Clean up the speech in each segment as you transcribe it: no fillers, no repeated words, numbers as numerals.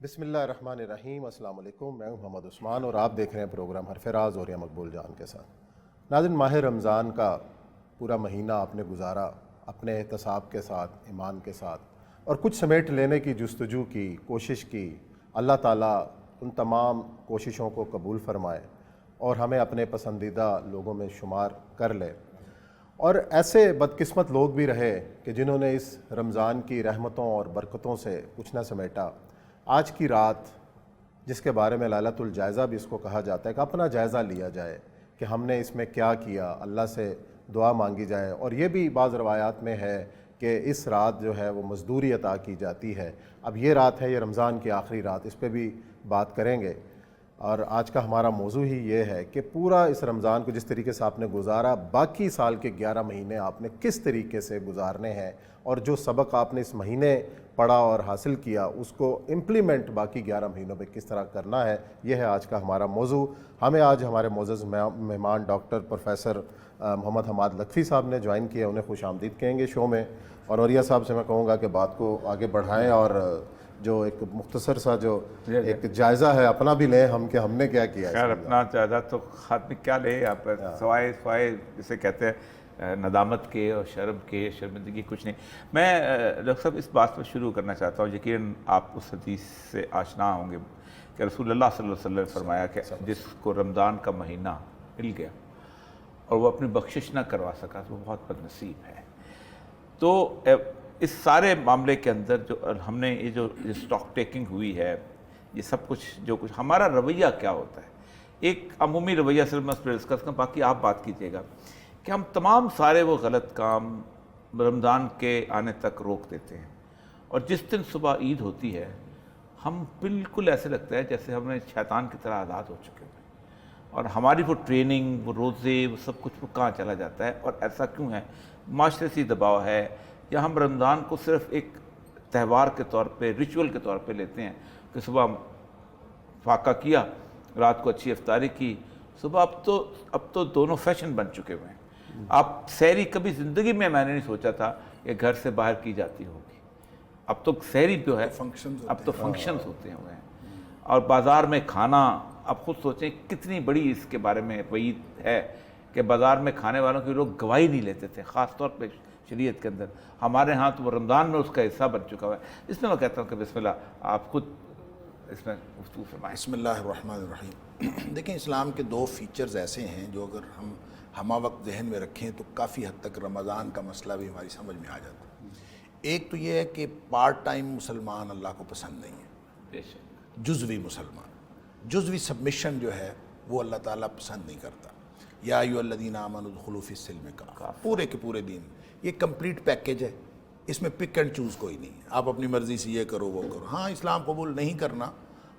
بسم اللہ الرحمن الرحیم۔ السلام علیکم، میں ہوں محمد عثمان اور آپ دیکھ رہے ہیں پروگرام حرف راز اور یا مقبول جان کے ساتھ۔ ناظرین، ماہ رمضان کا پورا مہینہ آپ نے گزارا اپنے احتساب کے ساتھ، ایمان کے ساتھ، اور کچھ سمیٹ لینے کی جستجو کی، کوشش کی۔ اللہ تعالیٰ ان تمام کوششوں کو قبول فرمائے اور ہمیں اپنے پسندیدہ لوگوں میں شمار کر لے۔ اور ایسے بدقسمت لوگ بھی رہے کہ جنہوں نے اس رمضان کی رحمتوں اور برکتوں سے کچھ نہ سمیٹا۔ آج کی رات، جس کے بارے میں لیلۃ الجائزہ بھی اس کو کہا جاتا ہے، کہ اپنا جائزہ لیا جائے کہ ہم نے اس میں کیا کیا، اللہ سے دعا مانگی جائے۔ اور یہ بھی بعض روایات میں ہے کہ اس رات جو ہے وہ مزدوری عطا کی جاتی ہے۔ اب یہ رات ہے، یہ رمضان کی آخری رات، اس پہ بھی بات کریں گے۔ اور آج کا ہمارا موضوع ہی یہ ہے کہ پورا اس رمضان کو جس طریقے سے آپ نے گزارا، باقی سال کے 11 مہینے آپ نے کس طریقے سے گزارنے ہیں، اور جو سبق آپ نے اس مہینے پڑھا اور حاصل کیا اس کو امپلیمنٹ باقی 11 مہینوں پہ کس طرح کرنا ہے، یہ ہے آج کا ہمارا موضوع۔ ہمیں آج ہمارے معزز مہمان ڈاکٹر پروفیسر محمد حماد لکھوی صاحب نے جوائن کیا، انہیں خوش آمدید کہیں گے شو میں۔ اور اوریا صاحب سے میں کہوں گا کہ بات کو آگے بڑھائیں اور جو ایک مختصر سا جو ایک جائزہ ہے اپنا بھی لیں ہم، کہ ہم نے کیا کیا۔ خیر، اپنا جائزہ تو خاتم کیا لے آپ، سوائے جسے کہتے ہیں ندامت کے اور شرم کے، شرمندگی کچھ نہیں۔ میں ڈاکٹر صاحب اس بات پر شروع کرنا چاہتا ہوں، یقیناً آپ اس حدیث سے آشنا ہوں گے کہ رسول اللہ صلی اللہ علیہ وسلم نے فرمایا کہ جس کو رمضان کا مہینہ مل گیا اور وہ اپنی بخشش نہ کروا سکا تو وہ بہت بد نصیب ہے۔ تو اس سارے معاملے کے اندر جو ہم نے یہ جو اسٹاک ٹیکنگ ہوئی ہے، یہ سب کچھ جو کچھ ہمارا رویہ کیا ہوتا ہے، ایک عمومی رویہ صرف میں اس پر ڈسکس کروں، باقی آپ بات کیجیے گا کہ ہم تمام سارے وہ غلط کام رمضان کے آنے تک روک دیتے ہیں، اور جس دن صبح عید ہوتی ہے ہم بالکل ایسے لگتا ہے جیسے ہم نے شیطان کی طرح آزاد ہو چکے ہیں، اور ہماری وہ ٹریننگ، وہ روزے، وہ سب کچھ وہ کہاں چلا جاتا ہے۔ اور ایسا کیوں ہے؟ معاشرتی دباؤ ہے، یا ہم رمضان کو صرف ایک تہوار کے طور پہ، ریچول کے طور پہ لیتے ہیں کہ صبح فاقہ کیا، رات کو اچھی افطاری کی، صبح اب تو دونوں فیشن بن چکے ہوئے ہیں۔ آپ سحری کبھی زندگی میں نے نہیں سوچا تھا کہ گھر سے باہر کی جاتی ہوگی، اب تو سحری جو ہے اب تو فنکشنز ہوتے ہوئے ہیں، اور بازار میں کھانا، اب خود سوچیں کتنی بڑی اس کے بارے میں وعید ہے کہ بازار میں کھانے والوں کے لوگ گواہی نہیں لیتے تھے، خاص طور پہ شریعت کے اندر۔ ہمارے ہاں تو وہ رمضان میں اس کا حصہ بن چکا ہوا ہے۔ اس میں میں کہتا ہوں کہ بسم اللہ آپ خود اس میں گفتگو فرمائیں۔ بسم اللہ الرحمن الرحیم۔ دیکھیں، اسلام کے دو فیچرز ایسے ہیں جو اگر ہم ہمہ وقت ذہن میں رکھیں تو کافی حد تک رمضان کا مسئلہ بھی ہماری سمجھ میں آ جاتا ہے۔ ایک تو یہ ہے کہ پارٹ ٹائم مسلمان اللہ کو پسند نہیں ہے، بے شک جزوی مسلمان، جزوی سبمیشن جو ہے وہ اللہ تعالیٰ پسند نہیں کرتا۔ یا ایھا الذین آمنوا ادخلوا فی السلم کافہ، پورے کے پورے دین یہ کمپلیٹ پیکیج ہے، اس میں پک اینڈ چوز کوئی نہیں ہے، آپ اپنی مرضی سے یہ کرو وہ کرو۔ ہاں، اسلام قبول نہیں کرنا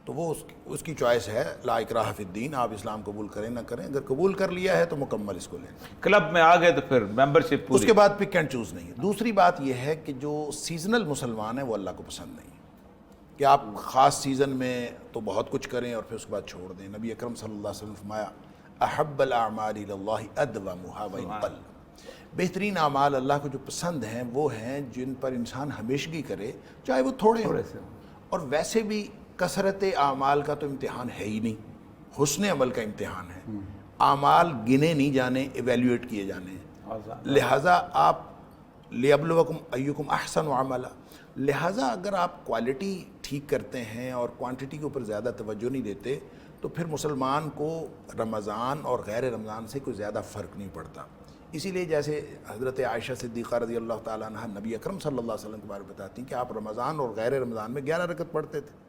تو وہ اس کی چوائس ہے، لا اکراہ فی الدین، آپ اسلام قبول کریں نہ کریں، اگر قبول کر لیا ہے تو مکمل اس کو لیں۔ کلب میں آ گئے تو پھر ممبرشپ پوری۔ اس کے بعد پک اینڈ چوز نہیں ہے۔ دوسری بات یہ ہے کہ جو سیزنل مسلمان ہیں وہ اللہ کو پسند نہیں ہے، کہ آپ خاص سیزن میں تو بہت کچھ کریں اور پھر اس کے بعد چھوڑ دیں۔ نبی اکرم صلی اللہ علیہ وسلم نے فرمایا احب الاعمال الی اللہ ادومھا وان قل، بہترین اعمال اللہ کو جو پسند ہیں وہ ہیں جن پر انسان ہمیشگی کرے، چاہے وہ تھوڑے سے ہوں۔ اور ویسے بھی کثرت اعمال کا تو امتحان ہے ہی نہیں، حسن عمل کا امتحان ہے۔ اعمال گنے نہیں جانے، ایویلیویٹ کیے جانے ہیں، لہٰذا آپ لیبلوکم ایکم احسن عملا، لہٰذا اگر آپ کوالٹی ٹھیک کرتے ہیں اور کوانٹٹی کے اوپر زیادہ توجہ نہیں دیتے تو پھر مسلمان کو رمضان اور غیر رمضان سے کوئی زیادہ فرق نہیں پڑتا۔ اسی لیے جیسے حضرت عائشہ صدیقہ رضی اللہ تعالیٰ عنہ نبی اکرم صلی اللہ علیہ وسلم کے بارے میں بتاتی ہیں کہ آپ رمضان اور غیر رمضان میں 11 رکعت پڑھتے تھے،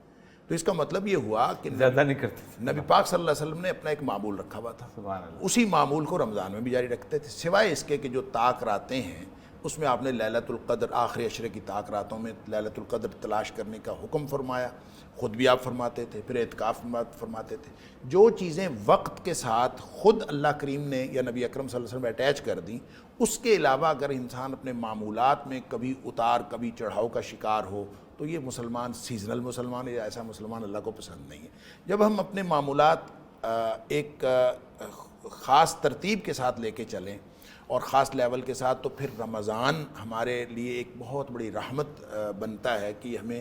تو اس کا مطلب یہ ہوا کہ زیادہ نہیں کرتے تھے۔ نبی پاک صلی اللہ علیہ وسلم نے اپنا ایک معمول رکھا ہوا تھا، سبحان اللہ۔ اسی معمول کو رمضان میں بھی جاری رکھتے تھے، سوائے اس کے کہ جو طاق راتیں ہیں اس میں آپ نے لیلۃ القدر، آخری عشرے کی طاق راتوں میں لیلۃ القدر تلاش کرنے کا حکم فرمایا، خود بھی آپ فرماتے تھے، پھر اعتکاف میں فرماتے تھے۔ جو چیزیں وقت کے ساتھ خود اللہ کریم نے یا نبی اکرم صلی اللہ علیہ وسلم اٹیچ کر دیں، اس کے علاوہ اگر انسان اپنے معمولات میں کبھی اتار کبھی چڑھاؤ کا شکار ہو تو یہ مسلمان سیزنل مسلمان یا ایسا مسلمان اللہ کو پسند نہیں ہے۔ جب ہم اپنے معمولات ایک خاص ترتیب کے ساتھ لے کے چلیں اور خاص لیول کے ساتھ، تو پھر رمضان ہمارے لیے ایک بہت بڑی رحمت بنتا ہے کہ ہمیں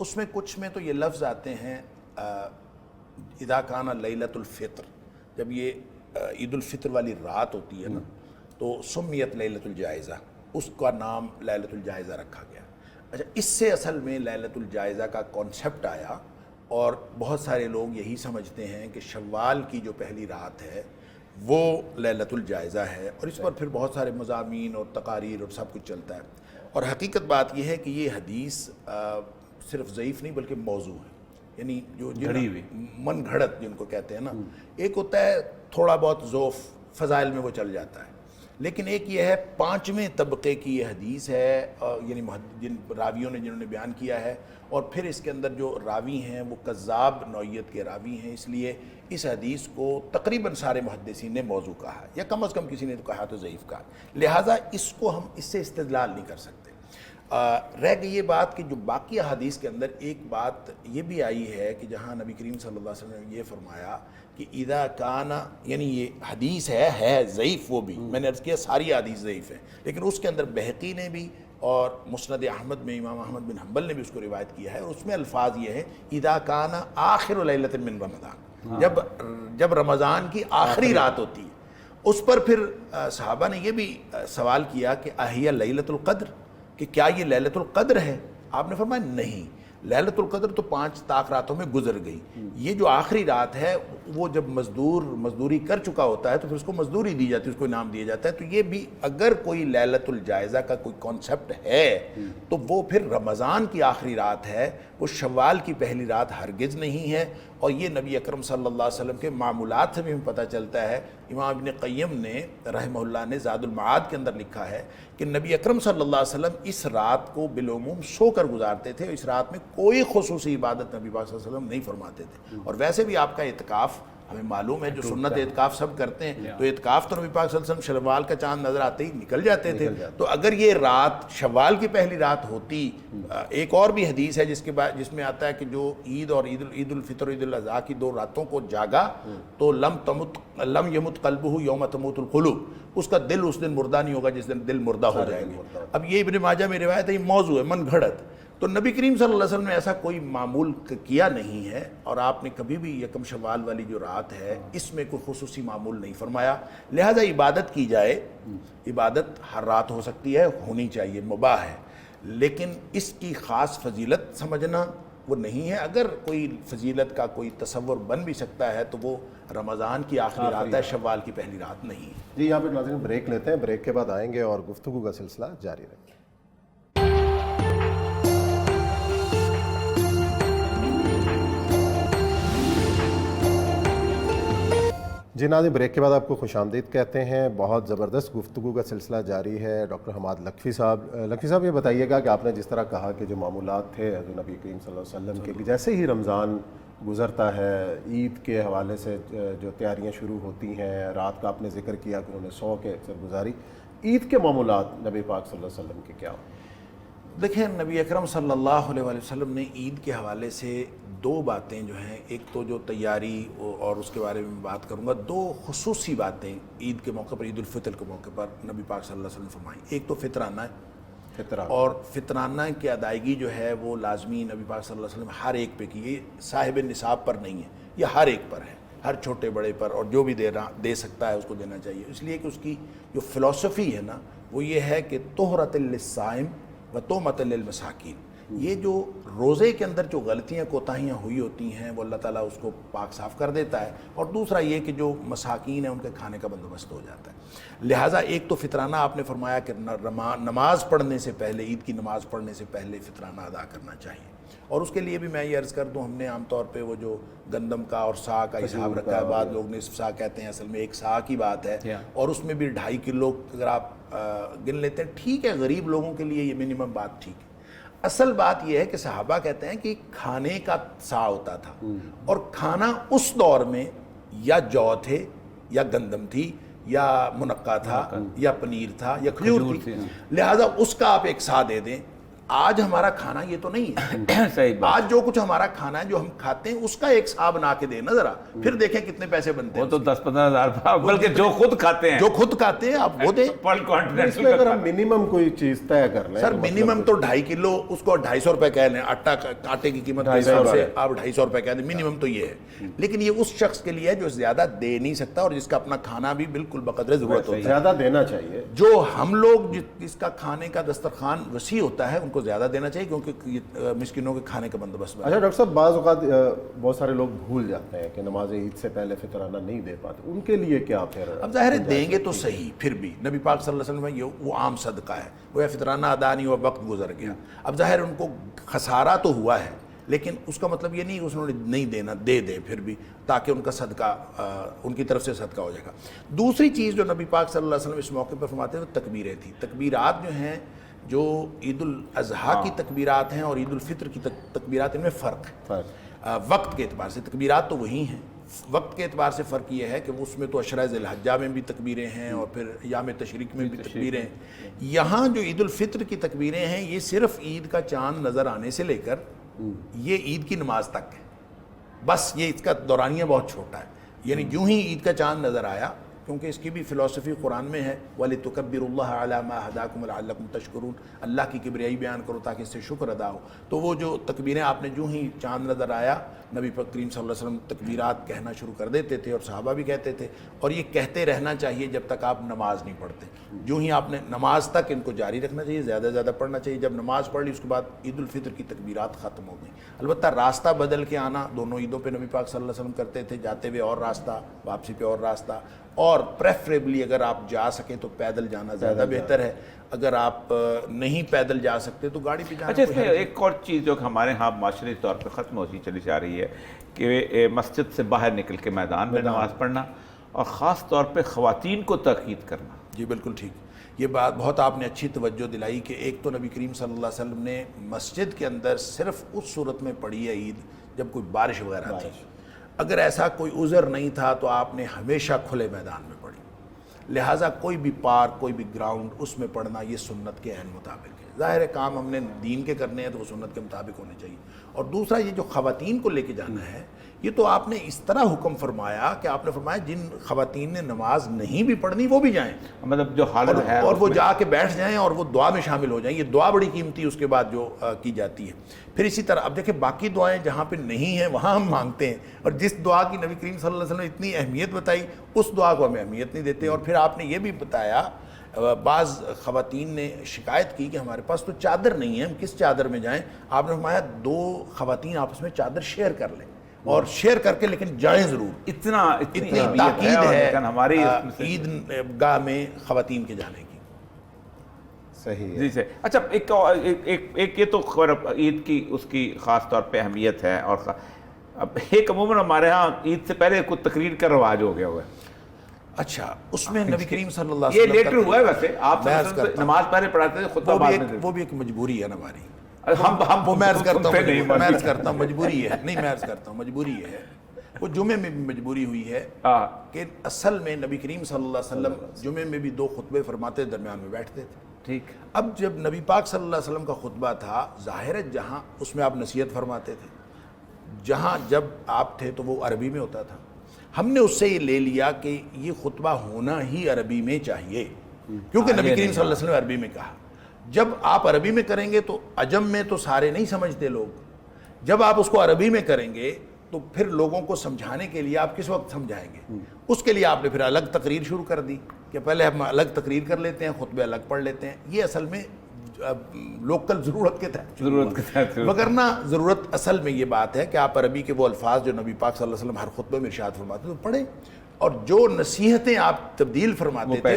اس میں کچھ میں تو یہ لفظ آتے ہیں اذا کان لیلۃ الفطر، جب یہ عید الفطر والی رات ہوتی ہے نا تو سمیت لیلۃ الجائزہ، اس کا نام لیلۃ الجائزہ رکھا گیا۔ اچھا، اس سے اصل میں لیلۃ الجائزہ کا کانسیپٹ آیا، اور بہت سارے لوگ یہی سمجھتے ہیں کہ شوال کی جو پہلی رات ہے وہ لیلۃ الجائزہ ہے، اور اس پر پھر بہت سارے مضامین اور تقاریر اور سب کچھ چلتا ہے۔ اور حقیقت بات یہ ہے کہ یہ حدیث صرف ضعیف نہیں بلکہ موضوع ہے، یعنی جو من گھڑت جن کو کہتے ہیں نا، ایک ہوتا ہے تھوڑا بہت ذوف فضائل میں وہ چل جاتا ہے، لیکن ایک یہ ہے 5ویں طبقے کی یہ حدیث ہے، یعنی جن راویوں نے جنہوں نے بیان کیا ہے، اور پھر اس کے اندر جو راوی ہیں وہ کذاب نوعیت کے راوی ہیں، اس لیے اس حدیث کو تقریباً سارے محدثین نے موضوع کہا، یا کم از کم کسی نے تو کہا تو ضعیف کہا، لہٰذا اس کو ہم اس سے استدلال نہیں کر سکتے۔ رہ گئی یہ بات کہ جو باقی احادیث کے اندر ایک بات یہ بھی آئی ہے کہ جہاں نبی کریم صلی اللہ علیہ وسلم نے یہ فرمایا کہ اذا کان، یعنی یہ حدیث ہے ضعیف، وہ بھی میں نے عرض کیا ساری حدیث ضعیف ہیں، لیکن اس کے اندر بہقی نے بھی اور مسند احمد میں امام احمد بن حنبل نے بھی اس کو روایت کیا ہے، اور اس میں الفاظ یہ ہے اذا کان آخر لیلۃ من رمضان، جب رمضان کی آخری رات ہوتی ہے۔ اس پر پھر صحابہ نے یہ بھی سوال کیا کہ اہی لیلۃ القدر، کہ کیا یہ لیلۃ القدر ہے؟ آپ نے فرمایا نہیں، لیلۃ القدر تو 5 طاق راتوں میں گزر گئی، یہ جو آخری رات ہے وہ جب مزدوری کر چکا ہوتا ہے تو پھر اس کو مزدوری دی جاتی ہے، اس کو انعام دیا جاتا ہے۔ تو یہ بھی اگر کوئی لیلۃ الجائزہ کا کوئی کانسیپٹ ہے تو وہ پھر رمضان کی آخری رات ہے، وہ شوال کی پہلی رات ہرگز نہیں ہے۔ اور یہ نبی اکرم صلی اللہ علیہ وسلم کے معمولات سے بھی ہمیں پتہ چلتا ہے۔ امام ابن قیم نے رحمہ اللہ نے زاد المعاد کے اندر لکھا ہے کہ نبی اکرم صلی اللہ علیہ وسلم اس رات کو بالعموم سو کر گزارتے تھے، اس رات میں کوئی خصوصی عبادت نبی پاک صلی اللہ علیہ وسلم نہیں فرماتے تھے۔ اور ویسے بھی آپ کا اعتکاف ہمیں معلوم ہے، جو سنت اعتکاف سب کرتے ہیں، تو اعتکاف تو نبی پاک صلی اللہ علیہ وسلم شوال کا چاند نظر آتے ہی نکل جاتے تھے۔ تو اگر یہ رات شوال کی پہلی رات ہوتی، ایک اور بھی حدیث ہے جس میں آتا ہے کہ جو عید اور عید الفطر اور عید الاضحیٰ کی 2 راتوں کو جاگا تو لم یمت قلبہ یوم تموت القلوب، اس کا دل اس دن مردہ نہیں ہوگا جس دن دل مردہ ہو جائیں گے۔ اب یہ ابن ماجہ میں روایت ہے، یہ موضوع ہے، من گھڑت۔ تو نبی کریم صلی اللہ علیہ وسلم نے ایسا کوئی معمول کیا نہیں ہے، اور آپ نے کبھی بھی یکم شوال والی جو رات ہے اس میں کوئی خصوصی معمول نہیں فرمایا۔ لہذا عبادت کی جائے، عبادت ہر رات ہو سکتی ہے، ہونی چاہیے، مباح ہے، لیکن اس کی خاص فضیلت سمجھنا وہ نہیں ہے۔ اگر کوئی فضیلت کا کوئی تصور بن بھی سکتا ہے تو وہ رمضان کی آخری رات ہے، شوال کی پہلی رات نہیں ہے۔ جی یہاں پہ ناظرین بریک لیتے ہیں، بریک کے بعد آئیں گے اور گفتگو کا سلسلہ جاری رہے گا۔ جی ناظرین، بریک کے بعد آپ کو خوش آمدید کہتے ہیں۔ بہت زبردست گفتگو کا سلسلہ جاری ہے۔ ڈاکٹر حماد لکھوی صاحب یہ بتائیے گا کہ آپ نے جس طرح کہا کہ جو معمولات تھے جو نبی کریم صلی اللہ علیہ وسلم کے، جیسے ہی رمضان گزرتا ہے، عید کے حوالے سے جو تیاریاں شروع ہوتی ہیں، رات کا آپ نے ذکر کیا کہ انہوں نے 100 کے اکثر گزاری، عید کے معمولات نبی پاک صلی اللہ علیہ وسلم کے کیا ہو؟ دیکھیں، نبی اکرم صلی اللہ علیہ وسلم نے عید کے حوالے سے 2 باتیں جو ہیں، ایک تو جو تیاری اور اس کے بارے میں بات کروں گا، 2 خصوصی باتیں عید کے موقع پر، عید الفطر کے موقع پر نبی پاک صلی اللہ علیہ وسلم نے فرمائی۔ ایک تو فطرانہ ہے، اور فطرانہ کی ادائیگی جو ہے وہ لازمی نبی پاک صلی اللہ علیہ وسلم ہر ایک پہ کی، یہ صاحب نصاب پر نہیں ہے، یہ ہر ایک پر ہے، ہر چھوٹے بڑے پر، اور جو بھی دے سکتا ہے اس کو دینا چاہیے۔ اس لیے کہ اس کی جو فلسفی ہے نا وہ یہ ہے کہ طہرۃ للصائم و تومۃ للمساکین، یہ جو روزے کے اندر جو غلطیاں کوتاہیاں ہوئی ہوتی ہیں وہ اللہ تعالیٰ اس کو پاک صاف کر دیتا ہے، اور دوسرا یہ کہ جو مساکین ہیں ان کے کھانے کا بندوبست ہو جاتا ہے۔ لہٰذا ایک تو فطرانہ آپ نے فرمایا کہ نماز پڑھنے سے پہلے، عید کی نماز پڑھنے سے پہلے فطرانہ ادا کرنا چاہیے، اور اس کے لیے بھی میں یہ عرض کر دوں، ہم نے عام طور پہ وہ جو گندم کا اور سا کا حساب رکھا ہے، بعض لوگ نصف سا کہتے ہیں، اصل میں 1 سا کی بات ہے، اور اس میں بھی 2.5 کلو اگر آپ گن لیتے ہیں، ٹھیک ہے، غریب لوگوں کے لیے یہ منیمم بات ٹھیک ہے۔ اصل بات یہ ہے کہ صحابہ کہتے ہیں کہ کھانے کا سا ہوتا تھا، اور کھانا اس دور میں یا جو تھے یا گندم تھی یا منقع تھا یا پنیر تھا یا کھجور تھی، لہٰذا اس کا آپ 1 سا دے دیں آج ہمارا کھانا یہ تو نہیں ہے. صحیح بات. آج جو کچھ ہمارا کھانا ہے جو ہم کھاتے ہیں اس کا ایک حساب بنا کے دیں نا ذرا, پھر دیکھیں کتنے پیسے بنتے وہ ہیں. تو 10-15 ہزار, بلکہ جو خود کھاتے ہیں, جو خود کھاتے ہیں آپ وہ دیں. پر اس میں اگر ہم منیمم کوئی چیز طے کر لیں, سر منیمم تو 2.5 کلو, اس کو 250 روپے کہہ لیں, آٹے کی قیمت کے حساب سے آپ 250 روپے کہہ دیں, منیمم تو یہ ہے. لیکن یہ اس شخص کے لیے ہے جو زیادہ دے نہیں سکتا اور جس کا اپنا کھانا بھی بالکل بقدر ضرورت ہوتا ہے. زیادہ دینا چاہیے. جو ہم لوگ جس کا کھانے کا دسترخوان وسیع ہوتا ہے ان کو زیادہ دینا چاہیے, کیونکہ مسکینوں کے کھانے کا بندوبست. اچھا ڈاکٹر صاحب, بعض اوقات بہت سارے لوگ بھول جاتے ہیں کہ نماز عید سے پہلے فطرانہ نہیں دے پاتے, ان کے لیے کیا پھر؟ اب ظاہر ہے دیں گے تو صحیح, پھر بھی نبی پاک صلی اللہ علیہ وسلم یہ وہ عام صدقہ ہے, وہ فطرانہ ادا نہیں ہوا, وقت گزر گیا. اب ظاہر ان کو خسارہ تو ہوا ہے, لیکن اس کا مطلب یہ نہیں کہ انہوں نے نہیں دینا, دے دیں پھر بھی, تاکہ ان کا صدقہ ان کی طرف سے صدقہ ہو جائے گا. دوسری چیز جو نبی پاک صلی اللہ علیہ وسلم اس موقع پر فرماتے ہیں وہ تکبیریں تھیں. تکبیرات جو ہیں, جو عید الاضحیٰ کی تکبیرات ہیں اور عید الفطر کی تکبیرات, ان میں فرق ہے. وقت کے اعتبار سے تکبیرات تو وہی ہیں, وقت کے اعتبار سے فرق یہ ہے کہ اس میں تو عشرہ ذی الحجہ میں بھی تکبیریں ہیں اور پھر ایام تشریق میں بھی تکبیریں ہیں. یہاں جو عید الفطر کی تکبیریں ہیں یہ صرف عید کا چاند نظر آنے سے لے کر یہ عید کی نماز تک ہے, بس یہ اس کا دورانیہ بہت چھوٹا ہے. یعنی جو ہی عید کا چاند نظر آیا, کیونکہ اس کی بھی فلسفی قرآن میں ہے, وَلِتُكَبِّرُوا اللَّهَ عَلَى مَا هَدَاكُمْ وَلَعَلَّكُمْ تَشْكُرُونَ, اللہ کی کبریائی بیان کرو تاکہ اس سے شکر ادا ہو. تو وہ جو تکبیریں آپ نے جو ہی چاند نظر آیا, نبی کریم صلی اللہ علیہ وسلم تکبیرات کہنا شروع کر دیتے تھے اور صحابہ بھی کہتے تھے, اور یہ کہتے رہنا چاہیے جب تک آپ نماز نہیں پڑھتے. جو ہی آپ نے نماز تک ان کو جاری رکھنا چاہیے, زیادہ سے زیادہ پڑھنا چاہیے. جب نماز پڑھ لی اس کے بعد عید الفطر کی تکبیرات ختم ہو گئیں. البتہ راستہ بدل کے آنا دونوں عیدوں پہ نبی پاک صلی اللہ علیہ وسلم کرتے تھے, جاتے ہوئے اور راستہ, واپسی پہ اور راستہ, اور پریفریبلی اگر آپ جا سکیں تو پیدل جانا زیادہ بہتر ہے. اگر آپ نہیں پیدل جا سکتے تو گاڑی پہ جانا. اچھا, اس میں ایک اور چیز جو کہ ہمارے ہاں معاشرتی طور پہ ختم ہوتی چلی جا رہی ہے کہ مسجد سے باہر نکل کے میدان میں نماز پڑھنا, اور خاص طور پہ خواتین کو تاکید کرنا. جی بالکل ٹھیک, یہ بات بہت آپ نے اچھی توجہ دلائی کہ ایک تو نبی کریم صلی اللہ علیہ وسلم نے مسجد کے اندر صرف اس صورت میں پڑھی ہے عید جب کوئی بارش وغیرہ تھی. اگر ایسا کوئی عذر نہیں تھا تو آپ نے ہمیشہ کھلے میدان میں پڑھی. لہٰذا کوئی بھی پارک, کوئی بھی گراؤنڈ, اس میں پڑھنا یہ سنت کے عین مطابق ہے. ظاہر ہے کام ہم نے دین کے کرنے ہیں تو وہ سنت کے مطابق ہونے چاہیے. اور دوسرا یہ جو خواتین کو لے کے جانا ہے, یہ تو آپ نے اس طرح حکم فرمایا کہ آپ نے فرمایا جن خواتین نے نماز نہیں بھی پڑھنی وہ بھی جائیں, مطلب جو حالت ہے, اور وہ جا کے بیٹھ جائیں اور وہ دعا میں شامل ہو جائیں. یہ دعا بڑی قیمتی اس کے بعد جو کی جاتی ہے. پھر اسی طرح اب دیکھیں باقی دعائیں جہاں پہ نہیں ہیں وہاں ہم مانگتے ہیں, اور جس دعا کی نبی کریم صلی اللہ علیہ وسلم نے اتنی اہمیت بتائی اس دعا کو ہمیں اہمیت نہیں دیتے. اور پھر آپ نے یہ بھی بتایا, بعض خواتین نے شکایت کی کہ ہمارے پاس تو چادر نہیں ہے, ہم کس چادر میں جائیں. آپ نے فرمایا 2 خواتین آپس میں چادر شیئر کر لیں, اور شیئر کر کے لیکن جائیں ضرور. اتنی تاکید ہے ہماری عید گاہ میں خواتین کے جانے کی. صحیح ہے جی سے. اچھا, ایک یہ تو عید کی اس کی خاص طور پہ اہمیت ہے, اور اب ایک عموماً ہمارے ہاں عید سے پہلے کوئی تقریر کا رواج ہو گیا ہوا ہے. اچھا, اس میں نبی کریم صلی اللہ علیہ یہ وسلم لیٹر ہوا ہے ویسے, آپ نماز پہلے پڑھاتے تھے, خطبہ بعد میں. وہ بھی ایک مجبوری ہے نا ہماری. ہم میں عرض کرتا ہوں مجبوری ہے, نہیں میں عرض کرتا ہوں مجبوری یہ ہے. وہ جمعے میں بھی مجبوری ہوئی ہے کہ اصل میں نبی کریم صلی اللہ علیہ وسلم جمعے میں بھی 2 خطبے فرماتے درمیان میں بیٹھتے تھے. ٹھیک. اب جب نبی پاک صلی اللہ علیہ وسلم کا خطبہ تھا, ظاہر ہے جہاں اس میں آپ نصیحت فرماتے تھے, جہاں جب آپ تھے تو وہ عربی میں ہوتا تھا. ہم نے اس سے یہ لے لیا کہ یہ خطبہ ہونا ہی عربی میں چاہیے, کیونکہ نبی کریم صلی اللہ علیہ وسلم نے عربی میں کہا. جب آپ عربی میں کریں گے تو عجم میں تو سارے نہیں سمجھتے لوگ, جب آپ اس کو عربی میں کریں گے تو پھر لوگوں کو سمجھانے کے لیے آپ کس وقت سمجھائیں گے. اس کے لیے آپ نے پھر الگ تقریر شروع کر دی کہ پہلے ہم الگ تقریر کر لیتے ہیں, خطبے الگ پڑھ لیتے ہیں. یہ اصل میں لوکل ضرورت کے تحت, وگرنہ ضرورت اصل میں یہ بات ہے کہ آپ عربی کے وہ الفاظ جو نبی پاک صلی اللہ علیہ وسلم ہر خطبے میں ارشاد فرماتے تو پڑھیں, اور جو نصیحتیں آپ تبدیل فرماتے تھے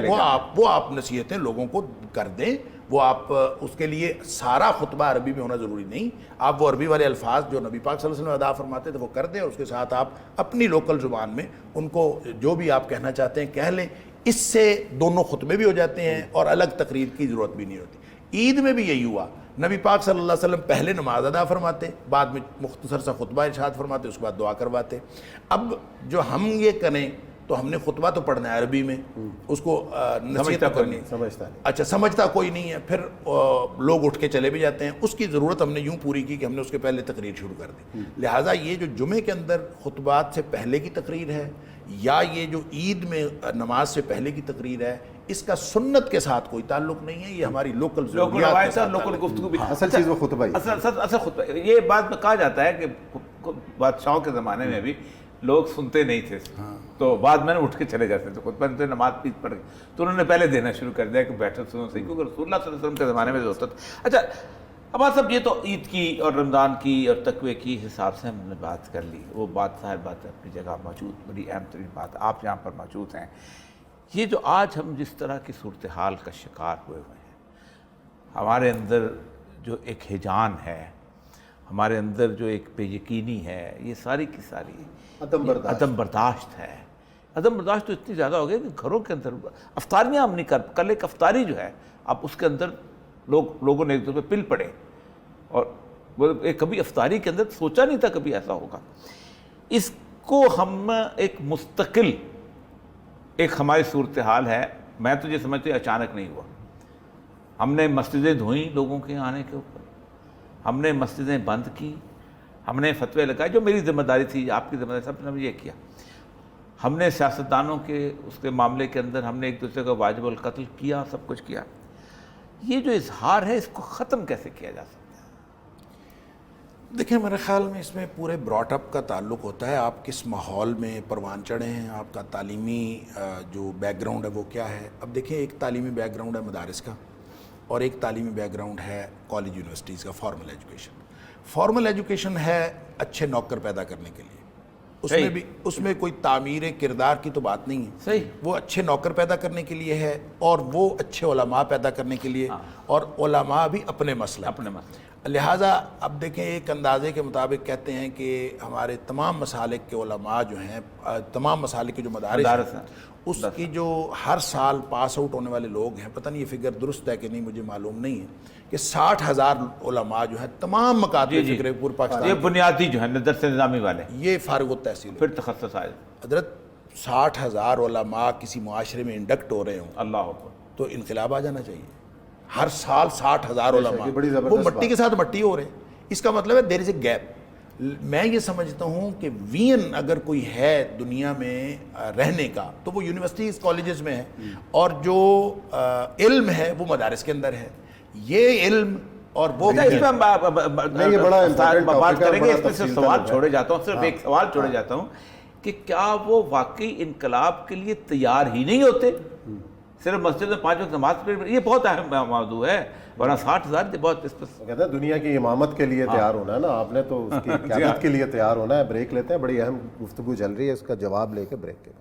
وہ آپ نصیحتیں لوگوں کو کر دیں. وہ آپ اس کے لیے سارا خطبہ عربی میں ہونا ضروری نہیں, آپ وہ عربی والے الفاظ جو نبی پاک صلی اللہ علیہ وسلم ادا فرماتے تھے وہ کر دیں, اور اس کے ساتھ آپ اپنی لوکل زبان میں ان کو جو بھی آپ کہنا چاہتے ہیں کہہ لیں. اس سے دونوں خطبے بھی ہو جاتے ہیں اور الگ تقریر کی ضرورت بھی نہیں ہوتی. عید میں بھی یہی ہوا, نبی پاک صلی اللہ علیہ وسلم پہلے نماز ادا فرماتے, بعد میں مختصر سا خطبہ ارشاد فرماتے, اس کے بعد دعا کرواتے. اب جو ہم یہ کریں تو ہم نے خطبہ تو پڑھنا ہے عربی میں، اس کو نصیحت تو کرنی ہے، سمجھتا نہیں. اچھا سمجھتا کوئی نہیں ہے، پھر لوگ اٹھ کے چلے بھی جاتے ہیں. اس کی ضرورت ہم نے یوں پوری کی کہ ہم نے اس کے پہلے تقریر شروع کر دی. لہٰذا یہ جو جمعے کے اندر خطبات سے پہلے کی تقریر ہے یا یہ جو عید میں نماز سے پہلے کی تقریر ہے، اس کا سنت کے ساتھ کوئی تعلق نہیں ہے، یہ ہماری لوکل لوکل روایت اور لوکل گفتگو بھی. اصل چیز وہ خطبہ ہی. اصل خطبہ. یہ بات میں کہا جاتا ہے کہ بادشاہوں کے زمانے میں بھی لوگ سنتے نہیں تھے تو بعد میں اٹھ کے چلے جاتے تھے خطبہ، تو نماز پڑھ گئی تو انہوں نے پہلے دینا شروع کر دیا کہ بیٹھو سنو صحیح، کیونکہ رسول اللہ صلی اللہ علیہ وسلم کے زمانے میں جو ہوتا تھا. اچھا اب صاحب یہ تو عید کی اور رمضان کی اور تقوی کی حساب سے ہم نے بات کر لی، وہ بات ظاہر بات ہے اپنی جگہ موجود، بڑی اہم ترین بات آپ یہاں پر موجود ہیں. یہ جو آج ہم جس طرح کی صورتحال کا شکار ہوئے ہیں، ہمارے اندر جو ایک ہیجان ہے، ہمارے اندر جو ایک بے یقینی ہے، یہ ساری کی ساری عدم برداشت ہے. عدم برداشت تو اتنی زیادہ ہو گئی کہ گھروں کے اندر افطاریاں ہم نہیں کر، کل ایک افطاری جو ہے اب اس کے اندر لوگوں نے ایک دوسرے پہ پل پڑے، اور وہ کبھی افطاری کے اندر سوچا نہیں تھا کبھی ایسا ہوگا. اس کو ہم ایک مستقل ایک ہماری صورتحال ہے. میں تو یہ سمجھتے اچانک نہیں ہوا. ہم نے مسجدیں دھوئیں لوگوں کے آنے کے اوپر، ہم نے مسجدیں بند کی، ہم نے فتوے لگائے، جو میری ذمہ داری تھی، آپ کی ذمہ داری، سب نے یہ کیا. ہم نے سیاستدانوں کے اس کے معاملے کے اندر ہم نے ایک دوسرے کو واجب القتل کیا، سب کچھ کیا. یہ جو اظہار ہے اس کو ختم کیسے کیا جا سکتا ہے؟ دیکھیں میرے خیال میں اس میں پورے براٹ اپ کا تعلق ہوتا ہے، آپ کس ماحول میں پروان چڑھے ہیں، آپ کا تعلیمی جو بیک گراؤنڈ ہے وہ کیا ہے. اب دیکھیں ایک تعلیمی بیک گراؤنڈ ہے مدارس کا، اور ایک تعلیمی بیک گراؤنڈ ہے کالج یونیورسٹیز کا، فارمل ایجوکیشن. فارمل ایجوکیشن ہے اچھے نوکر پیدا کرنے کے لیے، اس میں کوئی تعمیر کردار کی تو بات نہیں ہے. صحیح. وہ اچھے نوکر پیدا کرنے کے لیے ہے، اور وہ اچھے علماء پیدا کرنے کے لیے، اور علماء بھی اپنے مسئلہ. لہٰذا اب دیکھیں ایک اندازے کے مطابق کہتے ہیں کہ ہمارے تمام مسالک کے علماء جو ہیں، تمام مسالک کے جو مدارس ہیں، اس کی جو ہر سال پاس آؤٹ ہونے والے لوگ ہیں، پتہ نہیں یہ فگر درست ہے کہ نہیں مجھے معلوم نہیں ہے، کہ 60,000 علماء جو ہیں تمام مکاتب فکر پور پاکستان، یہ بنیادی جو ہیں درس نظامی والے، یہ فارغ التحصیل، پھر تخصص آئے. حضرت 60,000 علماء کسی معاشرے میں انڈکٹ ہو رہے ہوں، اللہ اکبر، تو انقلاب آ جانا چاہیے. ہر سال 60,000 علماء، بڑی وہ زبردست مٹی کے ساتھ مٹی ہو رہے ہیں. اس کا مطلب ہے دیر از اے گیپ. میں یہ سمجھتا ہوں کہ وین اگر کوئی ہے دنیا میں رہنے کا تو وہ یونیورسٹیز کالجز میں ہے، اور جو علم ہے وہ مدارس کے اندر ہے. یہ علم اور وہ اس میں بات کریں گے. اس میں صرف سوال چھوڑے جاتا ہوں، صرف ایک سوال چھوڑے جاتا ہوں کہ کیا وہ واقعی انقلاب کے لیے تیار ہی نہیں ہوتے؟ صرف مسجد میں 5 وقت نماز پڑھ، یہ بہت اہم موضوع ہے، ورنہ 60,000 بہت اس پر کہتے ہیں دنیا کی امامت کے لیے تیار ہونا ہے نا آپ نے، تو اس کی قیادت کے لیے تیار ہونا ہے. بریک لیتے ہیں، بڑی اہم گفتگو چل رہی ہے، اس کا جواب لے کے بریک کے بعد.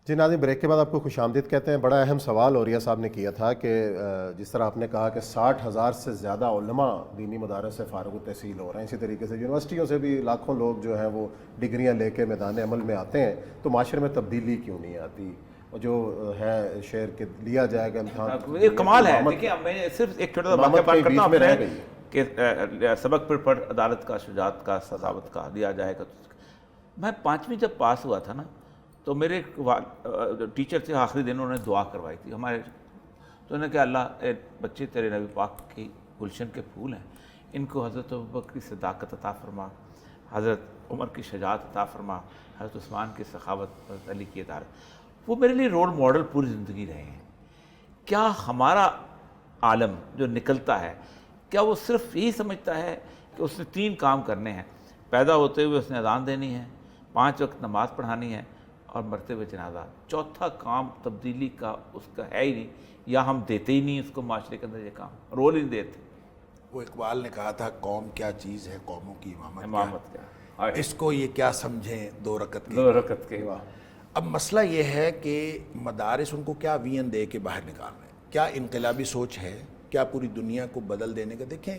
جی ناظرین، بریک کے بعد آپ کو خوش آمدید کہتے ہیں. بڑا اہم سوال اوریہ صاحب نے کیا تھا کہ جس طرح آپ نے کہا کہ 60,000 سے زیادہ علماء دینی مدارس سے فارغ التحصیل ہو رہے ہیں، اسی طریقے سے یونیورسٹیوں سے بھی لاکھوں لوگ جو ہیں وہ ڈگریاں لے کے میدان عمل میں آتے ہیں، تو معاشرے میں تبدیلی کیوں نہیں آتی؟ اور جو ہے شعر کے لیا جائے گا امتحان، یہ کمال ہے. دیکھیں میں صرف ایک چھوٹا سا واقعہ بات کرتا ہوں کہ سبق پڑھ عدالت کا، شجاعت کا، سخاوت کا لیا جائے گا. میں 5ویں جب پاس ہوا تھا نا، تو میرے ٹیچر تھے، آخری دن انہوں نے دعا کروائی تھی ہمارے، تو انہوں نے کہا اللہ اے بچے تیرے نبی پاک کی گلشن کے پھول ہیں، ان کو حضرت ابوبکر کی صداقت عطا فرما، حضرت عمر کی شجاعت عطا فرما، حضرت عثمان کی سخاوت، حضرت علی کی عدالت. وہ میرے لیے رول ماڈل پوری زندگی رہے ہیں. کیا ہمارا عالم جو نکلتا ہے، کیا وہ صرف یہی سمجھتا ہے کہ اس نے 3 کام کرنے ہیں؟ پیدا ہوتے ہوئے اس نے اذان دینی ہے، 5 وقت نماز پڑھانی ہے، اور مرتے ہوئے جنازہ. چوتھا کام تبدیلی کا اس کا ہے ہی نہیں، یا ہم دیتے ہی نہیں اس کو معاشرے کے اندر، یہ کام رول ہی نہیں دیتے. وہ اقبال نے کہا تھا قوم کیا چیز ہے، قوموں کی امامت کیا، اس کو یہ کیا سمجھیں 2 رکعت کے. اب مسئلہ یہ ہے کہ مدارس ان کو کیا وین دے کے باہر نکال رہے ہیں، کیا انقلابی سوچ ہے، کیا پوری دنیا کو بدل دینے کا. دیکھیں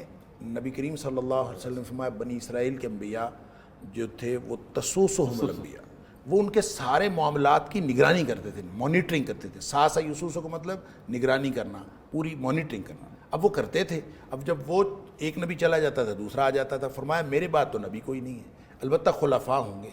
نبی کریم صلی اللہ علیہ وسلم فرمایا بنی اسرائیل کے انبیاء جو تھے وہ تسوسہم الانبیاء، وہ ان کے سارے معاملات کی نگرانی کرتے تھے، مانیٹرنگ کرتے تھے. ساسا یوسوسو کا مطلب نگرانی کرنا، پوری مانیٹرنگ کرنا. اب وہ کرتے تھے. اب جب وہ ایک نبی چلا جاتا تھا دوسرا آ جاتا تھا. فرمایا میرے بعد تو نبی کوئی نہیں ہے، البتہ خلفاء ہوں گے.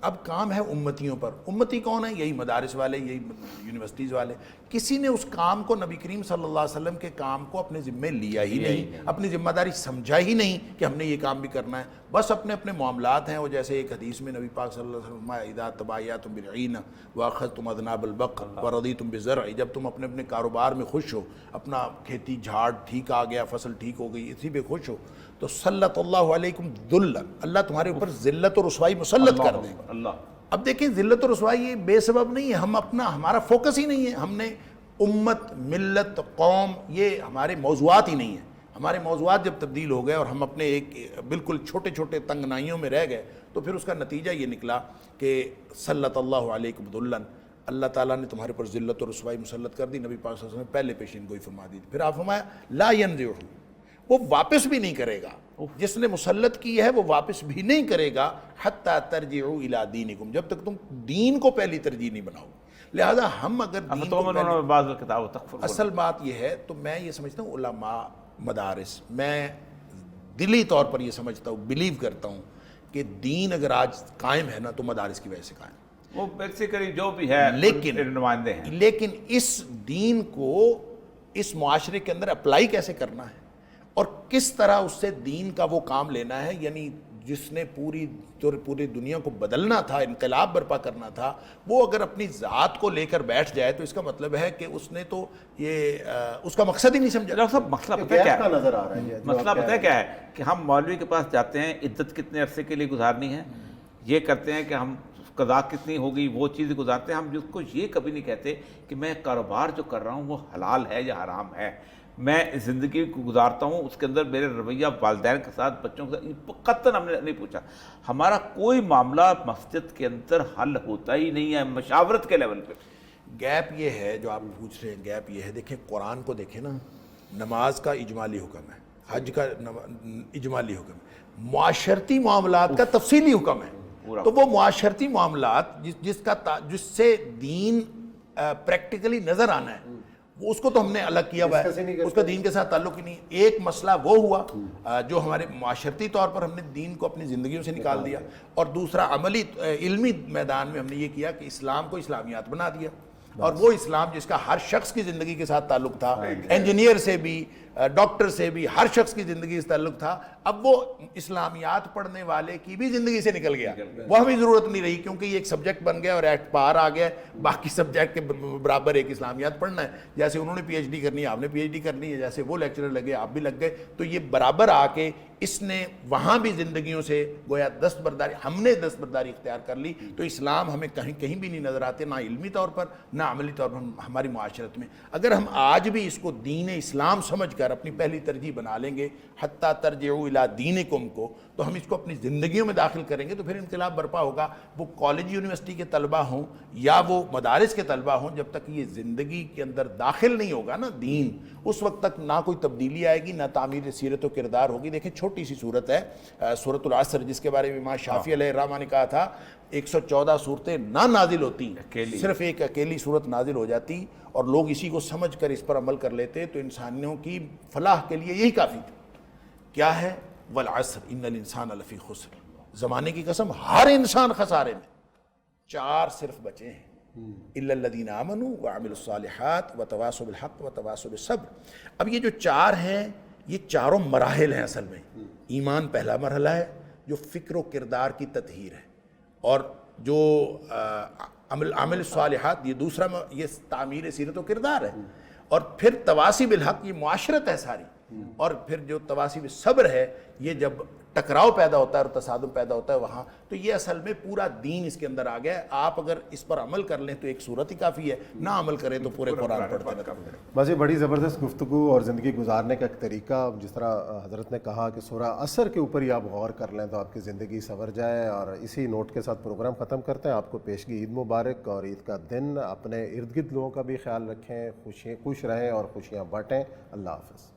اب کام ہے امتیوں پر. امتی کون ہے؟ یہی مدارس والے، یہی یونیورسٹیز والے. کسی نے اس کام کو، نبی کریم صلی اللہ علیہ وسلم کے کام کو اپنے ذمے لیا ہی نہیں، اپنی ذمہ داری سمجھا ہی نہیں کہ ہم نے یہ کام بھی کرنا ہے. بس اپنے اپنے معاملات ہیں. وہ جیسے ایک حدیث میں نبی پاک صلی اللہ علیہ وسلم اذا تبایعتم بالعین واخذتم اذناب البقر ورضیتم بالزرع، جب تم اپنے اپنے کاروبار میں خوش ہو، اپنا کھیتی جھاڑ ٹھیک آ گیا، فصل ٹھیک ہو گئی، اسی پہ خوش ہو، تو سلط اللہ علیکم ذلا، اللہ تمہارے اوپر ذلت و رسوائی مسلط کر دے گا. اللہ. اب دیکھیں ذلت و رسوائی یہ بے سبب نہیں ہے. ہمارا فوکس ہی نہیں ہے. ہم نے امت، ملت، قوم، یہ ہمارے موضوعات ہی نہیں ہیں. ہمارے موضوعات جب تبدیل ہو گئے اور ہم اپنے ایک بالکل چھوٹے چھوٹے تنگنائیوں میں رہ گئے، تو پھر اس کا نتیجہ یہ نکلا کہ سلط اللہ علیکم ذلا، اللہ تعالیٰ نے تمہارے پر ذلت و رسوائی مسلط کر دی. نبی پاک صلی اللہ علیہ وسلم نے پہلے پیشین گوئی فرما دی. پھر آپ فرمایا لا ینزعہ، وہ واپس بھی نہیں کرے گا. جس نے مسلط کی ہے وہ واپس بھی نہیں کرے گا. حتی ترجعوا الی دینکم، جب تک تم دین کو پہلی ترجیح نہیں بناؤ. لہذا ہم اگر دین کو اصل بات یہ ہے، تو میں یہ سمجھتا ہوں علماء، مدارس، میں دلی طور پر یہ سمجھتا ہوں، بلیو کرتا ہوں کہ دین اگر آج قائم ہے نا تو مدارس کی وجہ سے قائم. وہ بیسیکلی جو بھی ہے نمائندے ہیں. لیکن اس دین کو اس معاشرے کے اندر اپلائی کیسے کرنا ہے اور کس طرح اس سے دین کا وہ کام لینا ہے، یعنی جس نے پوری دنیا کو بدلنا تھا، انقلاب برپا کرنا تھا، وہ اگر اپنی ذات کو لے کر بیٹھ جائے تو اس کا مطلب ہے کہ اس نے تو یہ اس کا مقصد ہی نہیں سمجھا. ڈاکٹر صاحب مسئلہ پتہ کیا ہے؟ نظر آ رہا ہے مسئلہ پتہ کیا ہے کہ ہم مولوی کے پاس جاتے ہیں، عدت کتنے عرصے کے لیے گزارنی ہے، یہ کرتے ہیں کہ ہم قضا کتنی ہوگی، وہ چیزیں گزارتے ہیں. ہم جس کو یہ کبھی نہیں کہتے کہ میں کاروبار جو کر رہا ہوں وہ حلال ہے یا حرام ہے. میں زندگی کو گزارتا ہوں، اس کے اندر میرے رویہ والدین کے ساتھ، بچوں کے ساتھ قطعاً ہم نے نہیں پوچھا. ہمارا کوئی معاملہ مسجد کے اندر حل ہوتا ہی نہیں ہے مشاورت کے لیول پہ. گیپ یہ ہے جو آپ پوچھ رہے ہیں، گیپ یہ ہے. دیکھیں قرآن کو دیکھیں نا، نماز کا اجمالی حکم ہے، حج کا اجمالی حکم ہے، معاشرتی معاملات کا تفصیلی حکم ہے. تو وہ معاشرتی معاملات جس سے دین پریکٹیکلی نظر آنا ہے، اس کو تو ہم نے الگ کیا ہوا ہے، اس کا دین کے ساتھ تعلق ہی نہیں. ایک مسئلہ وہ ہوا جو ہمارے معاشرتی طور پر ہم نے دین کو اپنی زندگیوں سے نکال دیا، اور دوسرا عملی علمی میدان میں ہم نے یہ کیا کہ اسلام کو اسلامیات بنا دیا. اور وہ اسلام جس کا ہر شخص کی زندگی کے ساتھ تعلق تھا، انجینئر سے بھی، ڈاکٹر سے بھی، ہر شخص کی زندگی سے تعلق تھا، اب وہ اسلامیات پڑھنے والے کی بھی زندگی سے نکل گیا. وہ ہمیں ضرورت نہیں رہی، کیونکہ یہ ایک سبجیکٹ بن گیا اور ایکٹ پار آ گیا، باقی سبجیکٹ کے برابر ایک اسلامیات پڑھنا ہے. جیسے انہوں نے پی ایچ ڈی کرنی ہے، آپ نے پی ایچ ڈی کرنی ہے، جیسے وہ لیکچرر لگے آپ بھی لگ گئے. تو یہ برابر آ کے اس نے وہاں بھی زندگیوں سے گویا دستبرداری، ہم نے دستبرداری اختیار کر لی. تو اسلام ہمیں کہیں بھی نہیں نظر آتے، نہ علمی طور پر نہ عملی طور پر ہماری معاشرت میں. اگر ہم آج بھی اس کو دین اسلام سمجھ کر اپنی پہلی ترجیح بنا لیں گے، حتیٰ ترجعوا الی دینکم کو، تو ہم اس کو اپنی زندگیوں میں داخل کریں گے تو پھر انقلاب برپا ہوگا. وہ کالج یونیورسٹی کے طلبہ ہوں یا وہ مدارس کے طلبہ ہوں، جب تک یہ زندگی کے اندر داخل نہیں ہوگا نا دین، اس وقت تک نہ کوئی تبدیلی آئے گی، نہ تعمیر سیرت و کردار ہوگی. دیکھیں چھوٹی سی صورت ہے سورۃ العصر، جس کے بارے میں امام شافعی علیہ الرحمہ نے کہا تھا 114 صورتیں نہ نازل ہوتی، صرف ایک اکیلی صورت نازل ہو جاتی اور لوگ اسی کو سمجھ کر اس پر عمل کر لیتے تو انسانیوں کی فلاح کے لیے یہی کافی تھا. کیا ہے؟ والعصر ان الانسان لفی خسر، زمانے کی قسم ہر انسان خسارے میں. 4 صرف بچے ہیں، الا الذین آمنوا وعملوا الصالحات وتواصوا بالحق وتواصوا بالصبر. اب یہ جو 4 ہیں، یہ چاروں مراحل ہیں. اصل میں ایمان پہلا مرحلہ ہے جو فکر و کردار کی تطہیر ہے، اور جو عمل الصالحات یہ دوسرا، یہ تعمیر سیرت و کردار ہے. اور پھر تواصی بالحق یہ معاشرت ہے ساری. اور پھر جو تواصی بالصبر ہے، یہ جب ٹکراؤ پیدا ہوتا ہے اور تصادم پیدا ہوتا ہے وہاں، تو یہ اصل میں پورا دین اس کے اندر آ گیا ہے. آپ اگر اس پر عمل کر لیں تو ایک صورت ہی کافی ہے، نہ عمل کریں تو پورے قرآن پڑھتے رہیں. بس یہ بڑی زبردست گفتگو اور زندگی گزارنے کا ایک طریقہ، جس طرح حضرت نے کہا کہ سورہ عصر کے اوپر ہی آپ غور کر لیں تو آپ کی زندگی سنور جائے. اور اسی نوٹ کے ساتھ پروگرام ختم کرتے ہیں. آپ کو پیشگی عید مبارک اور عید کا دن. اپنے ارد گرد لوگوں کا بھی خیال رکھیں، خوش رہیں اور خوشیاں بانٹیں. اللہ حافظ.